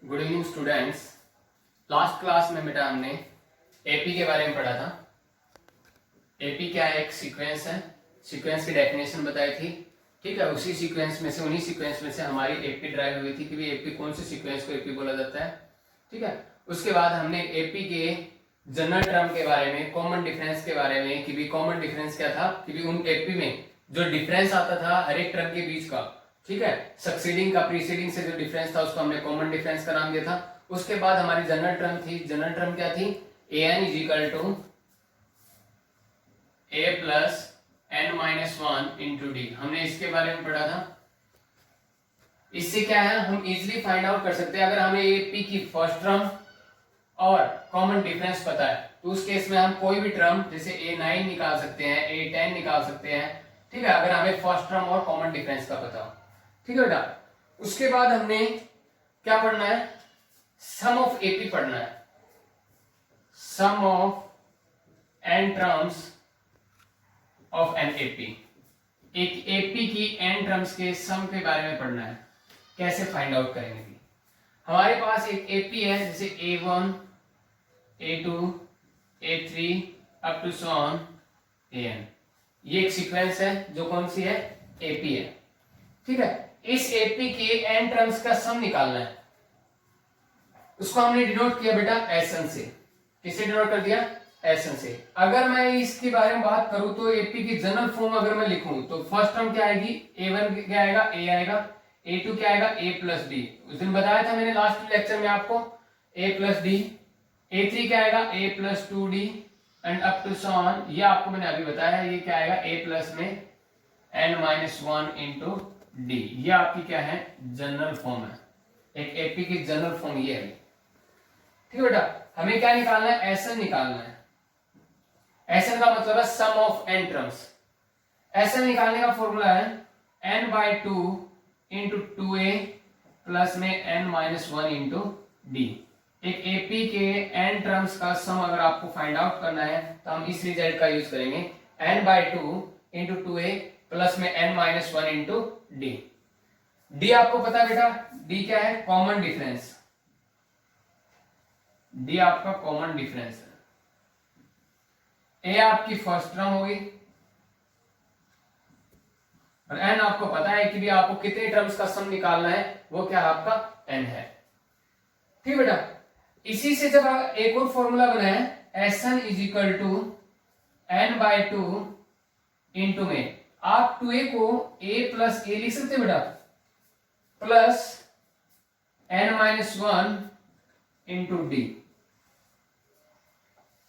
Good evening students. Last class में बेटा हमने एपी के बारे में पढ़ा था। एपी क्या है? एक सीक्वेंस है। सीक्वेंस की डेफिनेशन बताई थी। ठीक है, उसी सीक्वेंस में से उन्हीं सीक्वेंस में से हमारी एपी ड्राइव हुई थी कि भाई एपी कौन से सीक्वेंस को एपी बोला जाता है। ठीक है, उसके बाद हमने एपी के जनरल टर्म के बारे में, कॉमन डिफरेंस के बारे में कि भी कॉमन डिफरेंस क्या था कि भी उन एपी में जो डिफरेंस आता था हर एक टर्म के बीच का, ठीक है, सक्सीडिंग का प्रीसीडिंग से जो डिफरेंस था उसको हमने कॉमन डिफरेंस का नाम दिया था। उसके बाद हमारी जनरल टर्म थी। जनरल टर्म क्या थी? A n is equal to a plus N minus one into d. हमने इसके बारे में पढ़ा था। इससे क्या है, हम इजिली फाइंड आउट कर सकते हैं अगर हमें एपी की फर्स्ट टर्म और कॉमन डिफरेंस पता है तो उस केस में हम कोई भी टर्म जैसे a9 निकाल सकते हैं, a10 निकाल सकते हैं। ठीक है, अगर हमें फर्स्ट टर्म और कॉमन डिफरेंस का पता हो। ठीक है बेटा, उसके बाद हमने क्या पढ़ना है? सम ऑफ एपी पढ़ना है। Sum of n terms of n AP. एक एपी की एन टर्म्स के सम के बारे में पढ़ना है। कैसे फाइंड आउट करेंगे? हमारे पास एक एपी है जैसे a1 a2 a3 up to so on an। ये एक सीक्वेंस है जो कौन सी है? एपी है। ठीक है, इस एपी के एन टर्म्स का सम निकालना है। उसको हमने डिनोट किया बेटा एसन से। किसे डिनोट कर दिया? एसन से। अगर मैं इसके बारे में बात करूं तो एपी की जनरल फॉर्म अगर मैं लिखूं तो फर्स्ट टर्म क्या आएगी? a1 क्या आएगा? a आएगा। a2 क्या आएगा? a plus D. उस दिन बताया था मैंने लास्ट लेक्चर में आपको a प्लस डी। a3 क्या आएगा? a plus two D and up to so on. ये आपको मैंने अभी बताया, ये क्या आएगा? a प्लस में n minus one into D. ये आपकी क्या है? जनरल फॉर्म है। एक एपी की जनरल फॉर्म ये है। ठीक है बेटा, हमें क्या निकालना है? एसन निकालना है। एसन का मतलब है सम ऑफ एन टर्म्स। एसन निकालने का फॉर्मूला है n by two into two a plus में n minus one into D. एक एपी के n टर्म्स का सम अगर आपको फाइंड आउट करना है तो हम इस रिजल्ट का यूज करेंगे n by two into two a plus में n minus one into D. D आपको पता है बेटा, डी क्या है? Common difference. डी आपका कॉमन डिफरेंस है। ए आपकी फर्स्ट टर्म होगी और एन आपको पता है कि भी आपको कितने टर्म्स का सम निकालना है, वो क्या आपका एन है। ठीक बेटा, इसी से जब आप एक और फॉर्मूला बनाए S N is equal to N by two into में आप टू ए को ए प्लस ए लिख सकते बेटा, plus N minus one into D.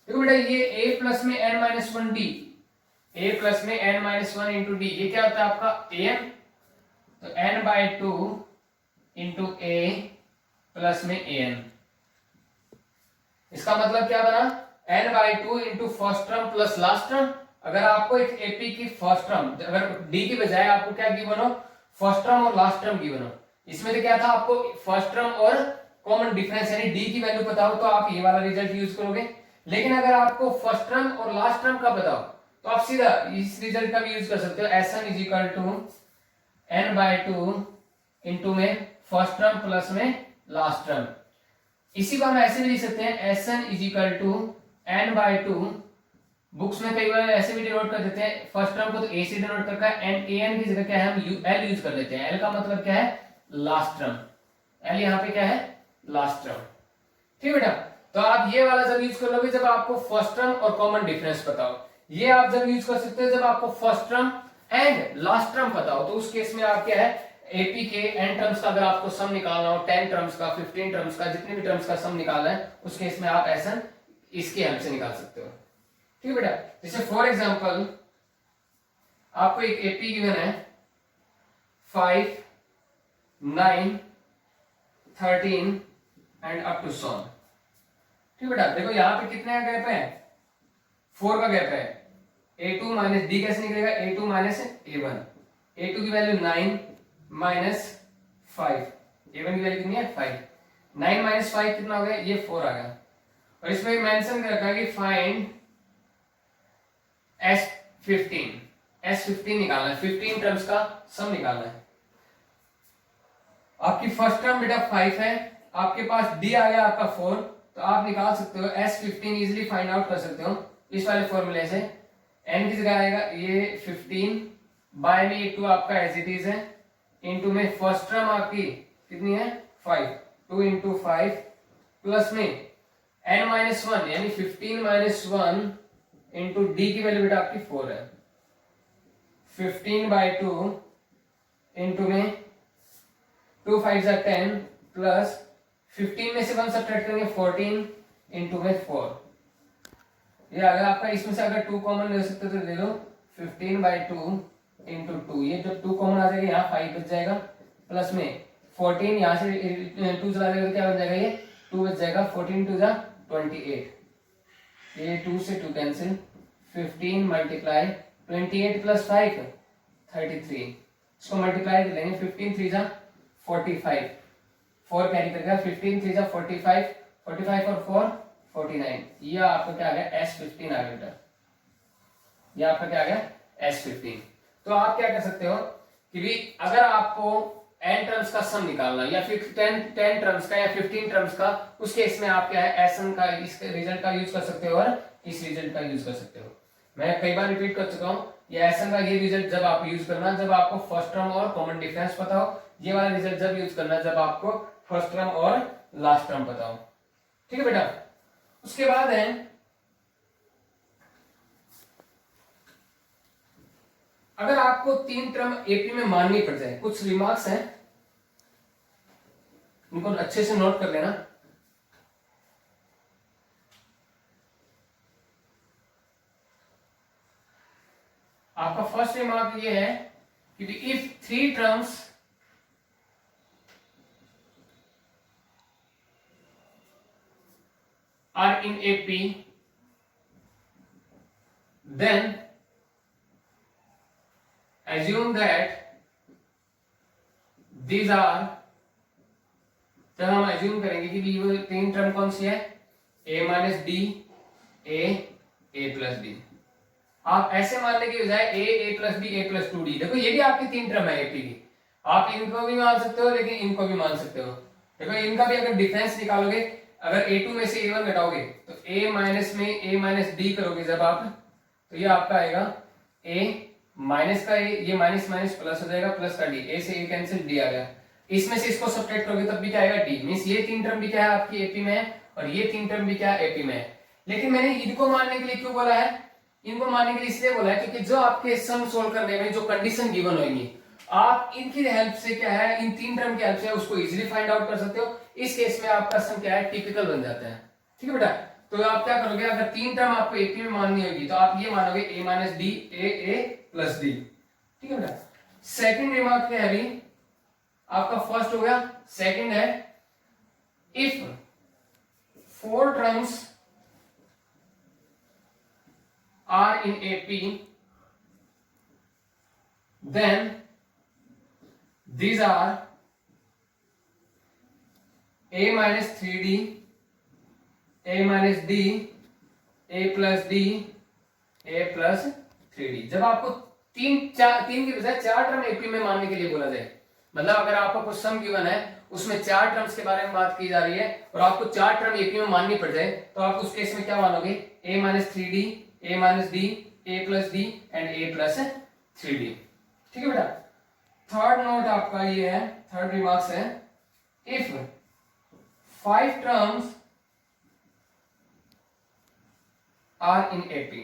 देखो बेटा, ये a प्लस में n minus one D, a plus में n minus one into D, ये क्या होता है आपका an। तो n by two into a plus में an। इसका मतलब क्या बना? n by two into first term plus last term. अगर आपको एक एपी की फर्स्ट टर्म, अगर डी की बजाय आपको क्या गिवन हो? फर्स्ट टर्म और लास्ट टर्म गिवन हो। इसमें तो क्या था, आपको फर्स्ट टर्म और कॉमन डिफरेंस यानी डी की वैल्यू पता हो तो आप ये वाला रिजल्ट यूज करोगे। लेकिन अगर आपको फर्स्ट टर्म और लास्ट टर्म का पता हो तो आप सीधा इस रिजल्ट का भी यूज कर सकते हो। S N is equal to N by two into में फर्स्ट टर्म प्लस में लास्ट टर्म। इसी को हम ऐसे भी लिख सकते हैं S N is equal to N by two. Books में कई बार ऐसे भी डिनोट कर देते हैं, फर्स्ट टर्म को तो ए से डिनोट करके एन ए एन की जगह क्या है हम एल यूज कर लेते हैं। एल का मतलब क्या है? Last term. एल यहाँ पे क्या है? Last term. ठीक बेटा, तो आप ये वाला जब यूज कर लोगे जब आपको फर्स्ट टर्म और कॉमन डिफरेंस पता हो। ये आप जब यूज कर सकते हो जब आपको first term and last term पता हो। तो उस केस में आप क्या है, एपी के एन टर्म्स का अगर आपको सम निकालना हो, 10 टर्म्स का, 15 टर्म्स का, जितने भी टर्म्स का सम निकालना है, उस केस में आप ऐसा इसके हेल्प से निकाल सकते हो। ठीक है बेटा, जैसे फॉर एग्जांपल आपको एक एपी गिवन है 5 9 13 एंड अप टू सो। ठीक बेटा, देखो यहां पे कितने का गैप है? 4 का गैप है। a2 माइनस डी कैसे निकलेगा? a2 minus a1। a2 की वैल्यू 9 माइनस 5, a1 की वैल्यू कितनी है? 5। 9 माइनस 5 कितना हो गया? ये 4 आ गया। और इसमें मेंशन कर रखा है कि फाइंड S15 निकालना है, 15 टर्म्स का सम निकालना है। आपकी फर्स्ट टर्म बेटा 5 है, आपके पास डी आ गया आपका 4, तो आप निकाल सकते हो S15 इजिली फाइंड आउट कर सकते हो इस वाले फॉर्मूले से। n की जगह आएगा ये 15 बाय में ये 2 आपका एज इट इज है, इंटू में फर्स्ट टर्म आपकी कितनी है 5, 2 इंटू 5 प्लस में n-1 यानी 15-1 इंटू डी की वैल्यू बेटा आपकी 4 है, 15/2 इंटू में 2 5 10 प्लस 15 में से 1 सब्ट्रैक्ट करेंगे 14 इंटू में 4, ये अगर आपका इसमें से अगर 2 कॉमन ले सकते तो ले लो, 15/2 इंटू 2, ये जब 2 कॉमन आ जाएगा यहाँ 5 बच जाएगा, प्लस में 14 यहाँ से 2 चला जाएगा तो क्या बच जाएगा ये 2 बच जाएगा, 14 2 जा 28, ये 2 से 2 कैंसिल, 15 मल्टीप्लाई 28 प्लस 5 33, इसको मल्टीप्लाई कर लेंगे, 15 3 जा 45, 4 कैरी करेगा, 15 3 जा 45, 45 और 4 49, ये आपका क्या आ गया S15 आ गया बेटा, ये आपका क्या आ गया S15। तो आप क्या कर सकते हो कि भी अगर आपको n टर्म्स का सम निकालना या फिर 10 टर्म्स का या 15 टर्म्स का, उस केस में आप क्या है Sn का इस रिजल्ट का यूज कर सकते हो और इस रिजल्ट का यूज कर सकते हो। मैं कई बार रिपीट कर चुका हूँ, ये Sn का ये रिजल्ट जब आप यूज करना जब आपको फर्स्ट टर्म और कॉमन डिफरेंस पता हो, ये वाला रिजल्ट जब यूज करना जब आपको फर्स्ट टर्म और लास्ट टर्म पता हो। ठीक है बेटा, उसके बाद है अगर आपको 3 टर्म एपी में माननी पड़ जाए, कुछ रिमार्क्स हैं इनको अच्छे से नोट कर लेना। आपका फर्स्ट रिमार्क ये है कि if 3 terms are in AP, then assume that these are, जब हम assume करेंगे कि वो 3 टर्म कौन सी है a minus D a plus D, आप ऐसे मानने की बजाय a plus B a plus 2d, देखो ये भी आपकी 3 टर्म है एपी की, आप इनको भी मान सकते हो लेकिन इनको भी मान सकते हो। देखो इनका भी अगर डिफरेंस निकालोगे, अगर a2 में से a1 घटाओगे तो a माइनस में a माइनस डी करोगे जब आप, तो ये आपका आएगा a माइनस का a, ये माइनस माइनस प्लस हो जाएगा, प्लस का d, a से a कैंसिल d आ गया, इसमें से इसको सब्ट्रैक्ट करोगे तब भी क्या आएगा d, मींस ये 3 टर्म भी क्या है आपकी एपी में है और ये 3 टर्म भी क्या है एपी में है। लेकिन मैंने इनको मानने के लिए क्यों बोला है, इनको मानने के लिए इसलिए बोला है क्योंकि जो आपके सम सोल्व करने में जो कंडीशन गिवन होगी, आप इनकी हेल्प से क्या है, इन 3 टर्म की हेल्प से उसको इजीली फाइंड आउट कर सकते हो। इस केस में आपका सम क्या है टिपिकल बन जाता है। ठीक है बेटा, तो आप क्या करोगे, अगर 3 टर्म आपको एपी में माननी होगी तो आप ये मानोगे a minus D a plus D. ठीक है बेटा, सेकंड रिमार्क क्या है अभी, आपका फर्स्ट हो गया, सेकंड है if 4 terms are in AP, then these are a minus 3d, a minus d, a plus d, a plus 3d। जब आपको 3 की बजाय 4 टर्म एपी में मानने के लिए बोला जाए, मतलब अगर आपको कुछ सम गिवन है उसमें 4 टर्म्स के बारे में बात की जा रही है और आपको 4 टर्म एपी में माननी पड़ जाए, तो आप उस केस में क्या मानोगे, a minus 3d, a minus D, a plus D and a plus 3d। ठीक है बेटा, थर्ड नोट आपका ये है, थर्ड रिमार्क्स है if 5 terms are in AP,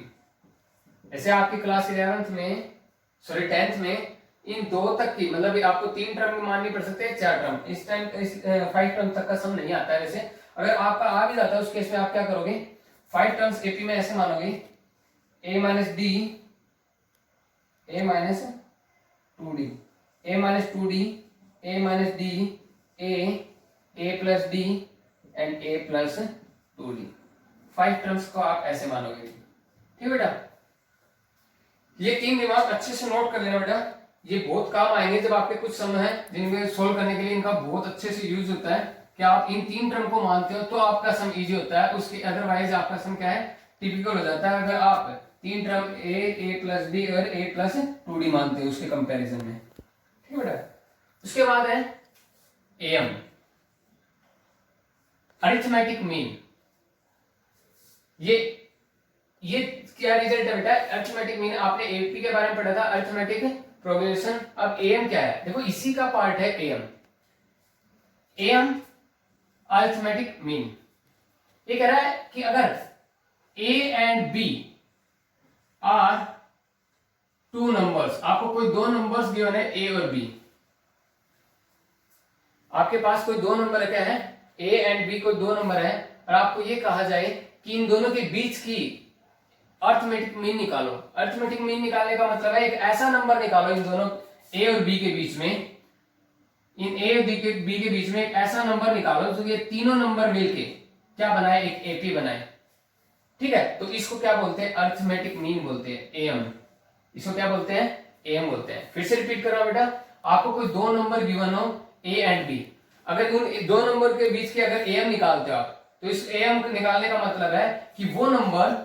जैसे आपकी क्लास 11th में सॉरी 10th में इन 2 तक की, मतलब आपको 3 टर्म की माननी पड़ सकते हैं 4 टर्म, इस टाइम 5 टर्म तक का सम नहीं आता है। वैसे अगर आपका आ भी जाता है उस केस में आप क्या करोगे, 5 टर्म्स एपी में ऐसे मानोगे a minus D, a minus 2d, a minus 2d, a minus D, a plus D and a plus 2d। 5 terms को आप ऐसे मानोगे। ठीक बेटा, ये 3 रिमार्क अच्छे से नोट कर लेना बेटा, ये बहुत काम आएंगे जब आपके कुछ सम है जिनमें सोल्व करने के लिए इनका बहुत अच्छे से यूज होता है कि आप इन 3 टर्म को मानते हो तो आपका सम इजी होता है, उसके अदरवाइज आपका सम क्या है टिपिकल हो जाता है। अगर आप 3 टर्म a प्लस डी और a प्लस 2d मानते हो उसके कंपैरिजन में। ठीक है बेटा, उसके बाद है am। अरिथमेटिक मीन, ये क्या रिजल्ट है बेटा? अरिथमेटिक मीन आपने एपी के बारे में पढ़ा था, अरिथमेटिक प्रोग्रेशन। अब एएम क्या है? देखो इसी का पार्ट है एएम। एएम अरिथमेटिक मीन, ये कह रहा है कि अगर A and B are two numbers, आपको कोई दो नंबर्स गिवन है ए और बी, आपके पास कोई दो नंबर क्या है, ए एंड बी कोई दो नंबर है, और आपको ये कहा जाए कि इन दोनों के बीच की अरिथमेटिक मीन निकालो। अरिथमेटिक मीन निकालने का मतलब है एक ऐसा नंबर निकालो इन दोनों ए और बी के बीच में, इन ए और बी के बीच में एक ऐसा नंबर निकालो तो ये तीनों नंबर मिलके क्या बनाए, एक एपी बनाए। ठीक है, तो इसको क्या बोलते हैं? अरिथमेटिक मीन बोलते हैं, एएम। इसको क्या बोलते हैं? एएम बोलते हैं। फिर से रिपीट कर रहा हूं बेटा, आपको कोई दो नंबर गिवन हो ए एंड बी, अगर उन दो नंबर के बीच के अगर एएम निकालते हो आप, तो इस एएम को निकालने का मतलब है कि वो नंबर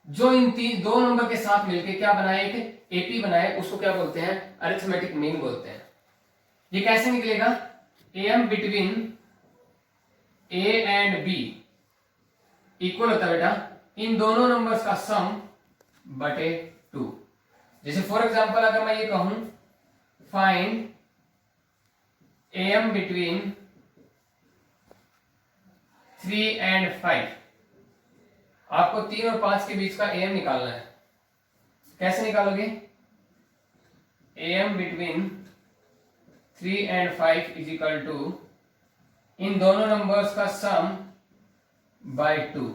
जो इन दो नंबर के साथ मिलके क्या बनाए, एक एपी बनाए, उसको क्या बोलते हैं? अरिथमेटिक मीन बोलते हैं। ये कैसे निकलेगा? AM between A and B equal होता है बेटा इन दोनों नंबर्स का सम बटे 2। जैसे फॉर एग्जांपल अगर मैं ये कहूं फाइंड एएम बिटवीन 3 एंड 5, आपको 3 और 5 के बीच का एएम निकालना है। कैसे निकालोगे? AM between 3 and 5 is equal to इन दोनों नंबर्स का सम बाय 2।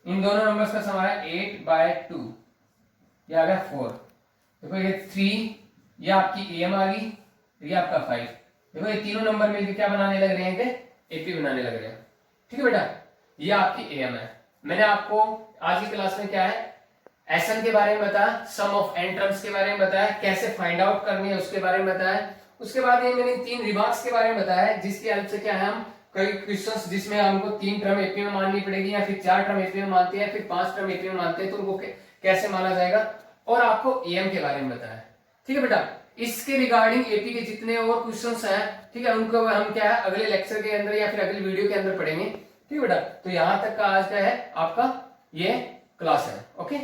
इन दोनों नंबर्स का सम आया 8 बाय 2, ये आ गया 4। देखो ये 3, ये आपकी एएम आ गई, ये आपका 5। देखो ये तीनों नंबर मिलकर क्या बनाने लग रहे हैं कि एपी बनाने लग रहे हैं। ठीक है बेटा, ये आपकी एएम है। मैंने आपको आज की क्लास में क्या है, एसएन के बारे में बताया, सम ऑफ एन टर्म्स के बारे में बताया, कैसे फाइंड आउट करनी है उसके बारे में बताया। उसके बाद ये मैंने 3 रिमार्क्स के बारे में बताया, जिसकी हेल्प से क्या है हम कई क्वेश्चंस जिसमें हमको 3 टर्म एपी में माननी पड़ेगी, या फिर 4 टर्म एपी में मानते हैं, फिर 5 टर्म एपी में मानते हैं, तो उनको कैसे माना जाएगा, और आपको एएम के बारे में बताया। ठीक है बेटा, इसके रिगार्डिंग एपी के जितने और क्वेश्चंस हैं, ठीक है, उनको हम क्या है अगले लेक्चर के अंदर या फिर अगले वीडियो के अंदर पढ़ेंगे। ठीक है बेटा, तो यहां तक का आज का है आपका ये क्लास है। ओके।